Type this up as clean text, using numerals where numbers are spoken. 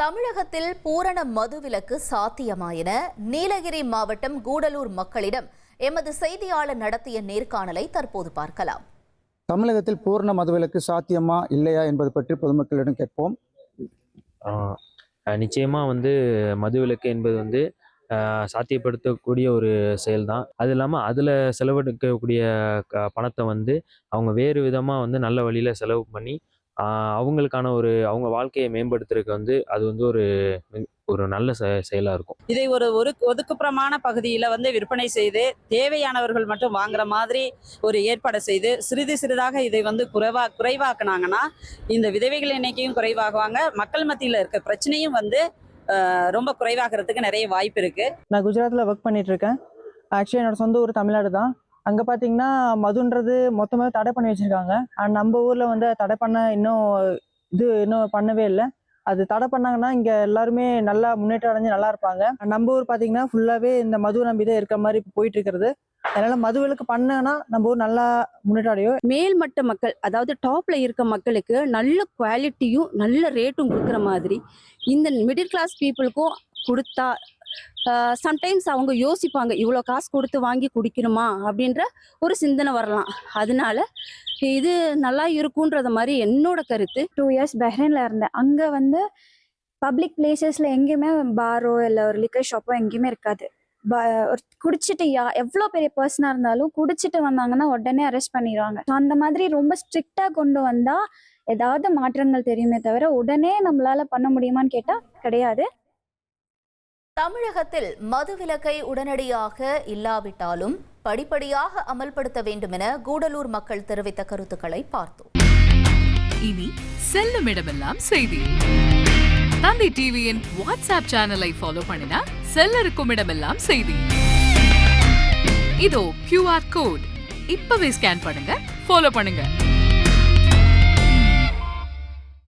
தமிழகத்தில் பூரண மதுவிலக்கு சாத்தியமா என நீலகிரி மாவட்டம் கூடலூர் மக்களிடம் எமது செய்தியாளர் நடத்திய நேர்காணலை தற்போது பார்க்கலாம். தமிழகத்தில் பூரண மதுவிலக்கு சாத்தியமா இல்லையா என்பது பற்றி பொதுமக்களிடம் கேட்போம். நிச்சயமா மதுவிலக்கு என்பது சாத்தியப்படுத்தக்கூடிய ஒரு செயல் தான். அது இல்லாமல் அதில் செலவழிக்கக்கூடிய பணத்தை அவங்க வேறு விதமாக நல்ல வழியில் செலவு பண்ணி அவங்களுக்கான அவங்க வாழ்க்கையை மேம்படுத்துறதுக்கு அது ஒரு நல்ல செயலாக இருக்கும். இதை ஒரு ஒதுக்குப்புறமான பகுதியில் விற்பனை செய்து தேவையானவர்கள் மட்டும் வாங்குற மாதிரி ஒரு ஏற்பாடு செய்து சிறிதாக இதை குறைவாக்குனாங்கன்னா இந்த விதவைகள் எண்ணிக்கையும் குறைவாகுவாங்க. மக்கள் மத்தியில் இருக்க பிரச்சனையும் ரொம்ப குறைவாகிறதுக்கு நிறைய வாய்ப்பு இருக்கு. நான் குஜராத்தில் ஒர்க் பண்ணிட்டு இருக்கேன். ஆக்சுவலி என்னோட சொந்த ஊர் தமிழ்நாடு தான். அங்கே பார்த்தீங்கன்னா மதுன்றது மொத்தமாக தடை பண்ணி வச்சிருக்காங்க. நம்ம ஊரில் தடை பண்ண இன்னும் பண்ணவே இல்லை. அது தடை பண்ணாங்கன்னா இங்கே எல்லாருமே நல்லா முன்னேற்றம் அடைஞ்சு நல்லா இருப்பாங்க. நம்ம ஊர் பார்த்தீங்கன்னா ஃபுல்லாகவே இந்த மது நம்பி தான் இருக்கிற மாதிரி போயிட்டு இருக்கிறது. அதனால மதுவிலக்கு பண்ணனா நம்ம ஊர் நல்லா முன்னேற்றம் அடையும். மேல்மட்ட மக்கள், அதாவது டாப்ல இருக்க மக்களுக்கு நல்ல குவாலிட்டியும் நல்ல ரேட்டும் கொடுக்குற மாதிரி இந்த மிடில் கிளாஸ் பீப்புளுக்கும் கொடுத்தா சம்டைம்ஸ் அவங்க யோசிப்பாங்க, இவ்வளோ காசு கொடுத்து வாங்கி குடிக்கணுமா அப்படின்ற ஒரு சிந்தனை வரலாம். அதனால இது நல்லா இருக்குன்றத மாதிரி என்னோட கருத்து. 2 இயர்ஸ் பஹ்ரைனில் இருந்தேன். அங்கே பப்ளிக் பிளேசஸில் எங்கேயுமே பாரோ இல்லை ஒரு லிக்கர் ஷாப்போ எங்கேயுமே இருக்காது. குடிச்சிட்டு எவ்வளோ பெரிய பர்சனாக இருந்தாலும் குடிச்சிட்டு வந்தாங்கன்னா உடனே அரெஸ்ட் பண்ணிடுவாங்க. அந்த மாதிரி ரொம்ப ஸ்ட்ரிக்டாக கொண்டு வந்தால் ஏதாவது மாற்றங்கள் தெரியுமே தவிர உடனே நம்மளால பண்ண முடியுமான்னு கேட்டால் கிடையாது. தமிழகத்தில் மதுவிலக்கை உடனடியாக இல்லாவிட்டாலும் படிப்படியாக அமல்படுத்த வேண்டும் என கூடலூர் மக்கள் தெரிவித்த கருத்துக்களை பார்த்தோம். இனி செல்லும் இடமெல்லாம் செய்தி. தந்தி டிவியின் வாட்ஸ்அப் சேனலை ஃபாலோ பண்ணினா செல்ல இருக்கும் இடமெல்லாம் செய்தி. இதோ QR கோட் இப்பவே ஸ்கேன் பண்ணுங்க, ஃபாலோ பண்ணுங்க.